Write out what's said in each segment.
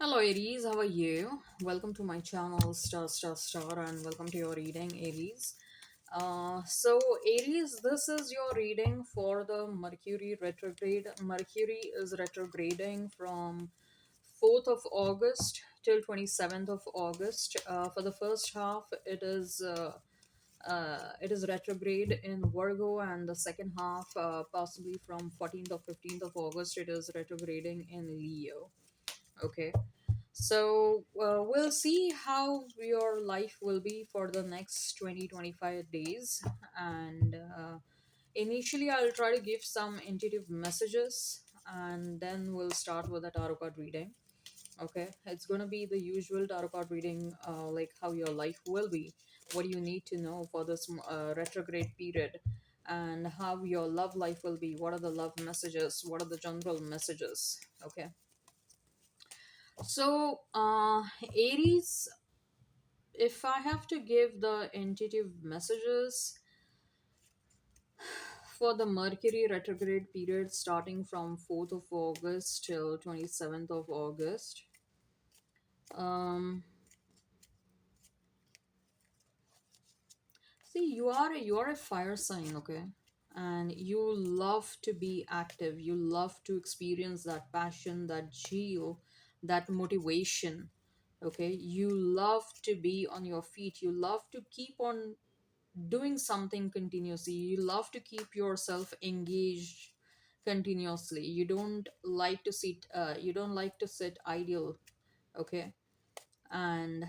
Hello Aries, how are you? Welcome to my channel and welcome to your reading Aries. So Aries, this is your reading for the Mercury retrograde. Mercury is retrograding from 4th of August till 27th of August. For the first half, it is retrograde in Virgo, and the second half, possibly from 14th or 15th of August, it is retrograding in Leo. Okay, so we'll see how your life will be for the next 20-25 days. And initially, I'll try to give some intuitive messages and then we'll start with a tarot card reading. Okay, it's going to be the usual tarot card reading, like how your life will be, what you need to know for this retrograde period, and how your love life will be. What are the love messages? What are the general messages? Okay, so, Aries, if I have to give the intuitive messages for the Mercury retrograde period starting from 4th of August till 27th of August, um, see, you are a fire sign, okay? And you love to be active. You love to experience that passion, that zeal, that motivation. Okay, you love to be on your feet. You love to keep on doing something continuously. You love to keep yourself engaged continuously. You don't like to sit idle. Okay, and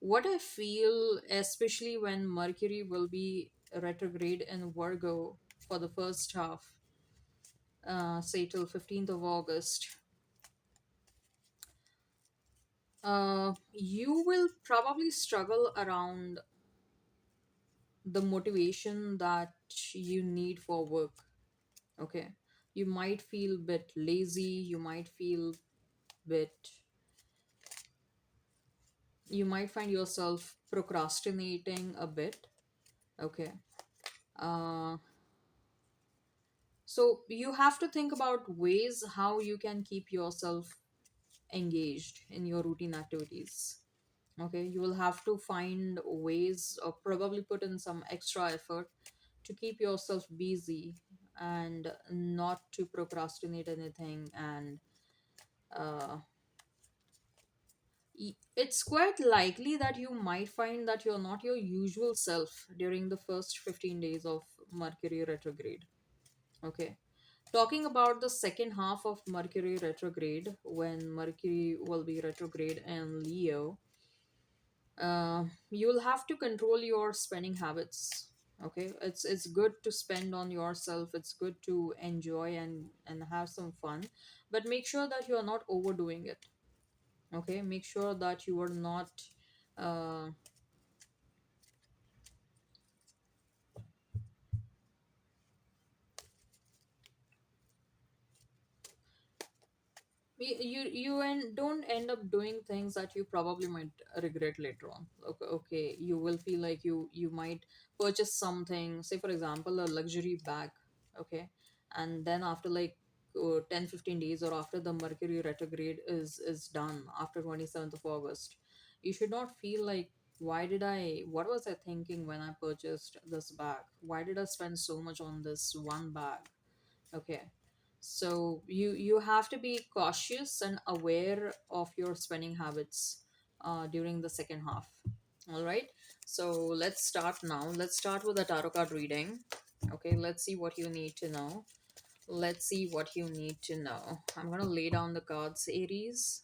what I feel, especially when Mercury will be retrograde in Virgo for the first half, say till 15th of August, you will probably struggle around the motivation that you need for work. Okay, you might feel bit lazy, bit you might find yourself procrastinating a bit. Okay, uh so you have to think about ways how you can keep yourself engaged in your routine activities. Okay, you will have to find ways or probably put in some extra effort to keep yourself busy and not to procrastinate anything. And uh, it's quite likely that you might find that you're not your usual self during the first 15 days of Mercury retrograde. Okay. Talking about the second half of Mercury retrograde, when Mercury will be retrograde in Leo, you'll have to control your spending habits. Okay, it's good to spend on yourself. It's good to enjoy and have some fun, but make sure that you're not overdoing it. Okay, make sure that you are not uh, don't end up doing things that you probably might regret later on. Okay, you will feel like you might purchase something, say for example a luxury bag. Okay, and then after like 10-15 days, or after the Mercury retrograde is done after 27th of August, you should not feel like, what was I thinking when I purchased this bag? Why did I spend so much on this one bag? Okay, so you have to be cautious and aware of your spending habits during the second half. All right, so let's start now. Let's start with the tarot card reading. Okay, let's see what you need to know. Let's see what you need to know. I'm gonna lay down the cards, Aries.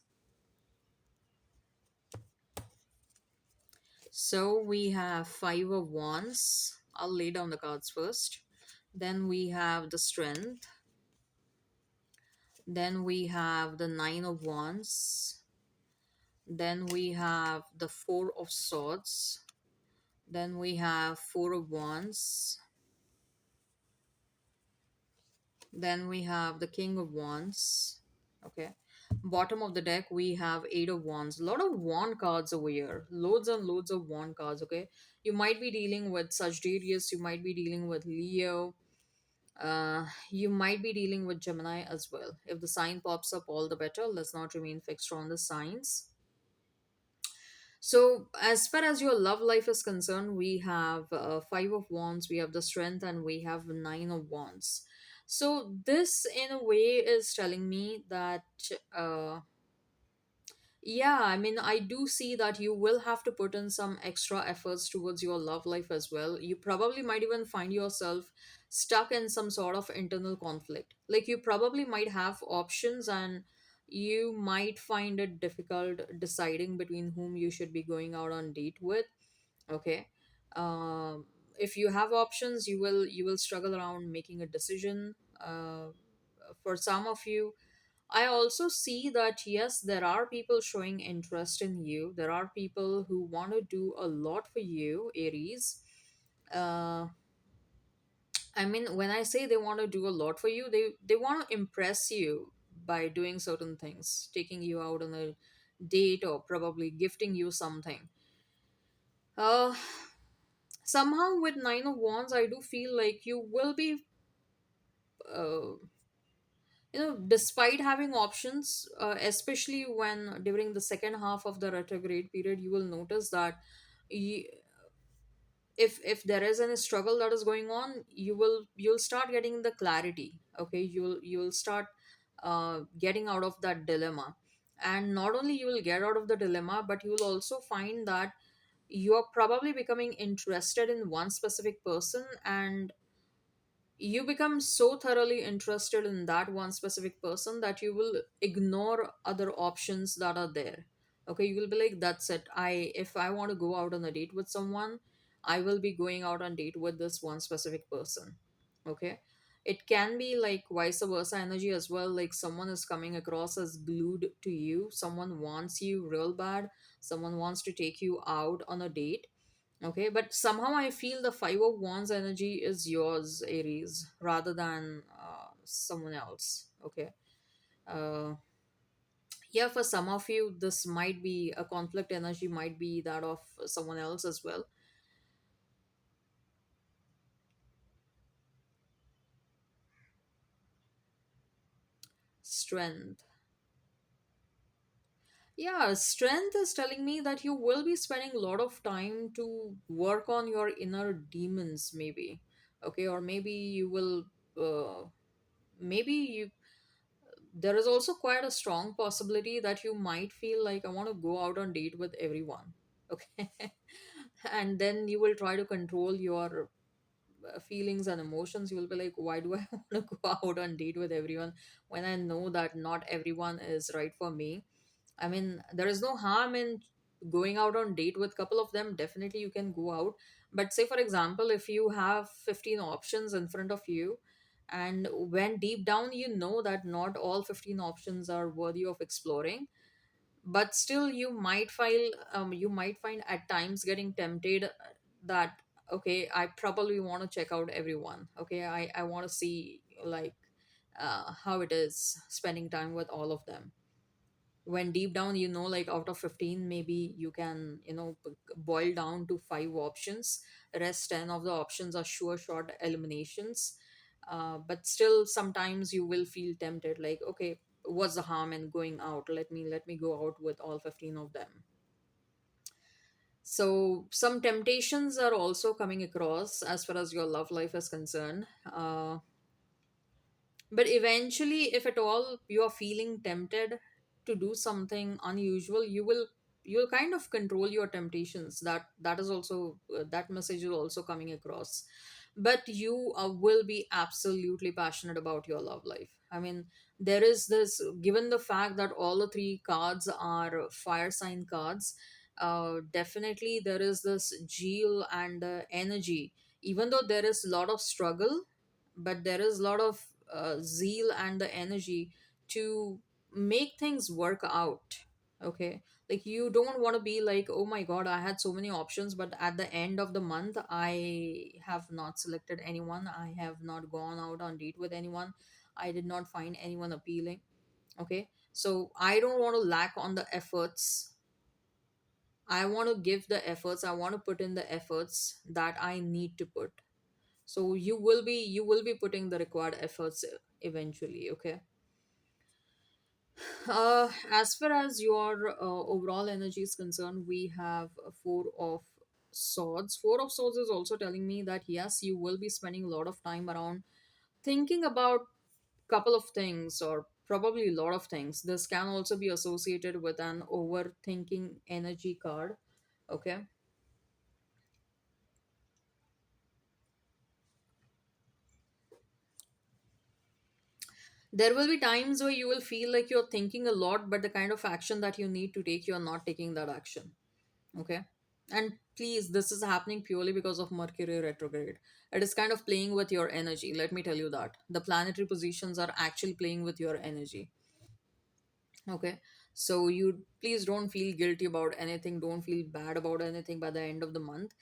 So we have Five of Wands. I'll lay down the cards first. Then we have the Strength. Then we have the Nine of Wands. Then we have the Four of Swords. Then we have Four of Wands. Then we have the King of Wands. Okay. Bottom of the deck, we have Eight of Wands. A lot of wand cards over here. Loads and loads of wand cards. Okay. You might be dealing with Sagittarius. You might be dealing with Leo. You might be dealing with Gemini as well. If the sign pops up, all the better. Let's not remain fixed on the signs. So, as far as your love life is concerned, we have Five of Wands, we have the Strength, and we have Nine of Wands. So, this in a way is telling me that uh, yeah, I mean, I do see that you will have to put in some extra efforts towards your love life as well. You probably might even find yourself stuck in some sort of internal conflict. Like, you probably might have options, and you might find it difficult deciding between whom you should be going out on date with. Okay. If you have options, you will struggle around making a decision. For some of you, I also see that yes, there are people showing interest in you. There are people who want to do a lot for you, Aries. Uh, I mean, when I say they want to do a lot for you, they want to impress you by doing certain things, taking you out on a date or probably gifting you something. Uh, Somehow with Nine of Wands, I do feel like you will be uh, despite having options, especially when during the second half of the retrograde period, you will notice that y- if there is any struggle that is going on, you'll start getting the clarity. Okay, you'll start getting out of that dilemma. And not only you will get out of the dilemma, but you will also find that you're probably becoming interested in one specific person, and you become so thoroughly interested in that one specific person that you will ignore other options that are there. Okay, you will be like, that's it, if I want to go out on a date with someone, I will be going out on date with this one specific person. Okay, it can be like vice versa energy as well, like someone is coming across as glued to you, someone wants you real bad, someone wants to take you out on a date. Okay, but somehow I feel the Five of Wands energy is yours, Aries, rather than someone else. Okay. Uh, yeah, for some of you, this might be a conflict energy, might be that of someone else as well. Strength. Yeah, strength is telling me that you will be spending a lot of time to work on your inner demons, maybe. Okay, or maybe you will. Maybe you there is also quite a strong possibility that you might feel like I want to go out on date with everyone. Okay. And then you will try to control your feelings and emotions. You will be like, why do I want to go out on date with everyone when I know that not everyone is right for me? I mean, there is no harm in going out on date with couple of them. Definitely you can go out. But say for example, if you have 15 options in front of you, and when deep down you know that not all 15 options are worthy of exploring, but still you might find at times getting tempted that okay, I probably want to check out everyone. Okay, I want to see like how it is spending time with all of them, when deep down you know like out of 15 maybe you can boil down to five options. Rest 10 of the options are sure shot eliminations. But still sometimes you will feel tempted like, okay, what's the harm in going out? Let me go out with all 15 of them. So some temptations are also coming across as far as your love life is concerned. But eventually, if at all you are feeling tempted to do something unusual, you'll kind of control your temptations. That is also that message is also coming across. But you will be absolutely passionate about your love life. I mean, there is this, given the fact that all the three cards are fire sign cards, definitely there is this zeal and energy. Even though there is a lot of struggle, but there is a lot of zeal and the energy to make things work out. Okay, like you don't want to be like, oh my god, I had so many options, but at the end of the month I have not selected anyone, I have not gone out on date with anyone, I did not find anyone appealing. Okay, so I don't want to lack on the efforts. I want to give the efforts, I want to put in the efforts that I need to put. So you will be putting the required efforts eventually. Okay. As far as your overall energy is concerned, we have a four of swords. Four of swords is also telling me that yes, you will be spending a lot of time around thinking about couple of things, or probably a lot of things. This can also be associated with an overthinking energy card. Okay. There will be times where you will feel like you're thinking a lot, but the kind of action that you need to take, you're not taking that action. Okay. And please, this is happening purely because of Mercury retrograde. It is kind of playing with your energy. Let me tell you that the planetary positions are actually playing with your energy. Okay. So you please don't feel guilty about anything, don't feel bad about anything by the end of the month.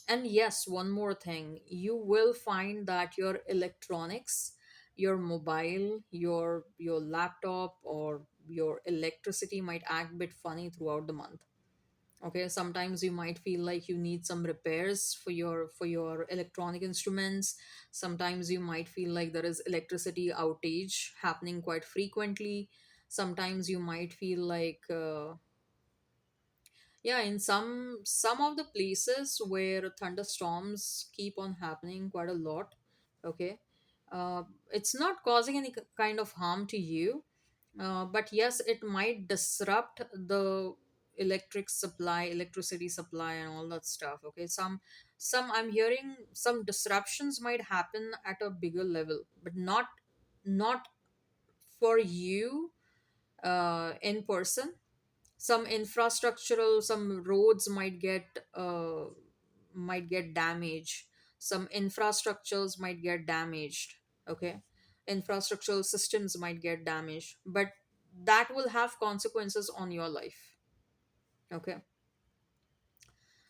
And yes, one more thing, you will find that your electronics, your mobile, your laptop, or your electricity might act a bit funny throughout the month. Okay, sometimes you might feel like you need some repairs for your electronic instruments. Sometimes you might feel like there is electricity outage happening quite frequently. Sometimes you might feel like yeah, in some of the places where thunderstorms keep on happening quite a lot. Okay. uh, it's not causing any kind of harm to you, but yes, it might disrupt the electricity supply and all that stuff. Okay, some I'm hearing some disruptions might happen at a bigger level, but not for you in person. Some infrastructural, some roads might get damaged. Some infrastructures might get damaged. Okay, infrastructural systems might get damaged, but that will have consequences on your life. Okay.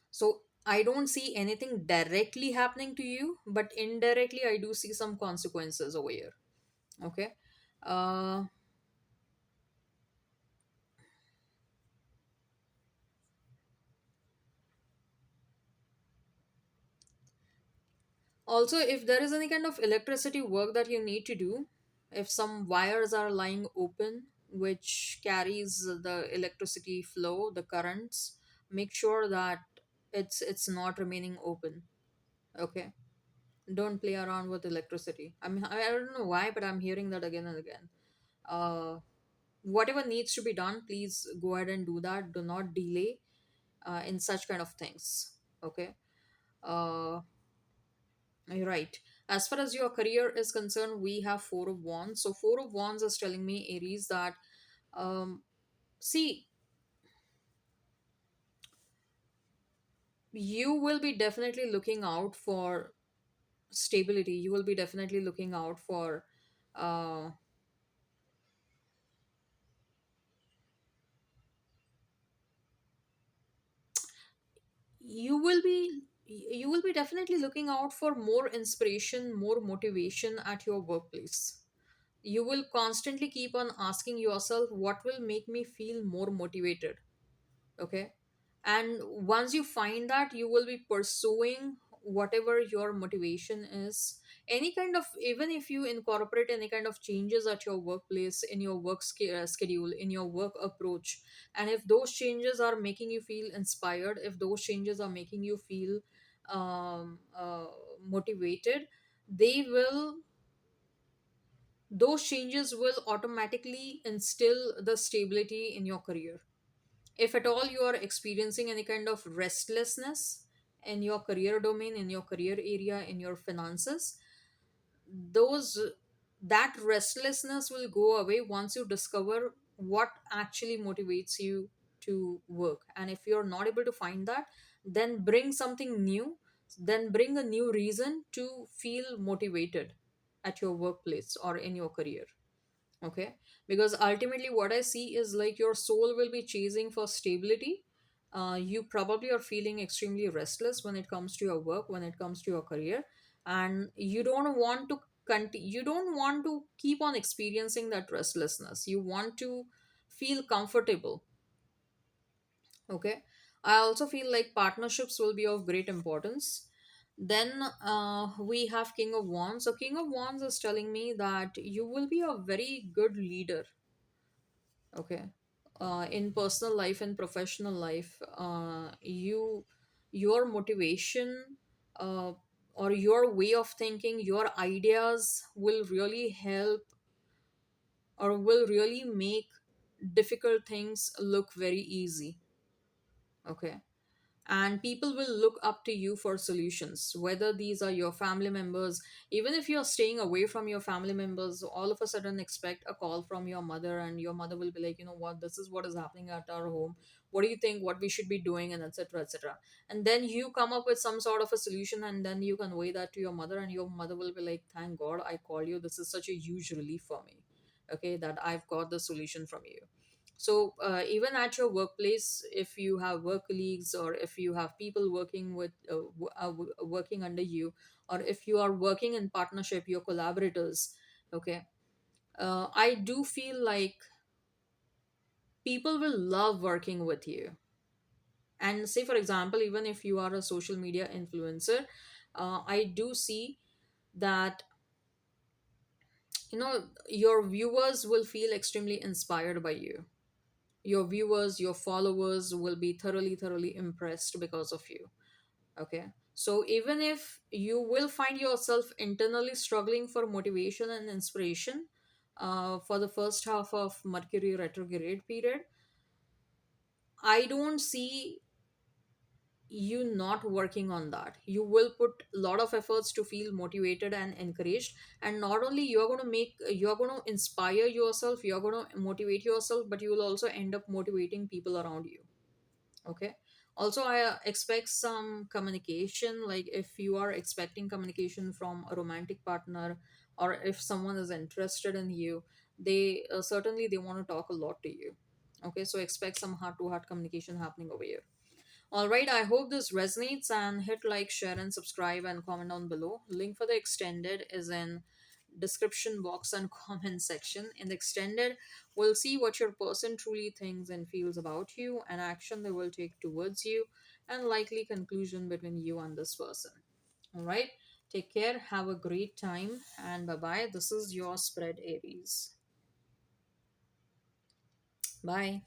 So I don't see anything directly happening to you, but indirectly I do see some consequences over here. Okay. uh Also, if there is any kind of electricity work that you need to do, if some wires are lying open, which carries the electricity flow, the currents, make sure that it's not remaining open. Okay, don't play around with electricity. I don't know why, but I'm hearing that again and again. Whatever needs to be done, please go ahead and do that. Do not delay in such kind of things. Okay. uh Right. As far as your career is concerned, we have Four of Wands. So Four of Wands is telling me, Aries, that um, see, you will be definitely looking out for stability. You will be definitely looking out for uh, you will be definitely looking out for more inspiration, more motivation at your workplace. You will constantly keep on asking yourself, what will make me feel more motivated? Okay. And once you find that, you will be pursuing whatever your motivation is. Any kind of, even if you incorporate any kind of changes at your workplace, in your schedule, in your work approach, and if those changes are making you feel inspired, if those changes are making you feel um, uh, motivated, they will those changes will automatically instill the stability in your career. If at all you are experiencing any kind of restlessness in your career domain, in your career area, in your finances, those that restlessness will go away once you discover what actually motivates you to work. And if you're not able to find that, then bring something new, then bring a new reason to feel motivated at your workplace or in your career. Okay. Because ultimately what I see is like your soul will be chasing for stability. You probably are feeling extremely restless when it comes to your work, when it comes to your career, and you don't want to keep on experiencing that restlessness. You want to feel comfortable. Okay. I also feel like partnerships will be of great importance. Then we have King of Wands. So King of Wands is telling me that you will be a very good leader. Okay. In personal life and professional life, your motivation, uh, or your way of thinking, your ideas will really help, or will really make difficult things look very easy. Okay. And people will look up to you for solutions, whether these are your family members. Even if you're staying away from your family members, all of a sudden expect a call from your mother, and your mother will be like, you know what, this is what is happening at our home. What do you think what we should be doing, and etc etc. And then you come up with some sort of a solution, and then you convey that to your mother, and your mother will be like, thank god I called you, this is such a huge relief for me, okay, that I've got the solution from you. So even at your workplace, if you have work colleagues, or if you have people working with working under you, or if you are working in partnership, your collaborators, okay, I do feel like people will love working with you. And say for example, even if you are a social media influencer, I do see that, you know, your viewers will feel extremely inspired by you. Your viewers, your followers will be thoroughly impressed because of you. Okay. So even if you will find yourself internally struggling for motivation and inspiration for the first half of Mercury retrograde period, I don't see you not working on that. You will put a lot of efforts to feel motivated and encouraged. And not only you're going to make, you're going to inspire yourself, you're going to motivate yourself, but you will also end up motivating people around you. Okay. Also, I expect some communication, like if you are expecting communication from a romantic partner, or if someone is interested in you, they certainly they want to talk a lot to you. Okay, so expect some heart to heart communication happening over here. All right, I hope this resonates, and hit like, share, and subscribe, and comment down below. Link for the extended is in description box and comment section. In the extended, we'll see what your person truly thinks and feels about you, and action they will take towards you, and likely conclusion between you and this person. All right, take care, have a great time, and bye bye. This is your spread, Aries. Bye.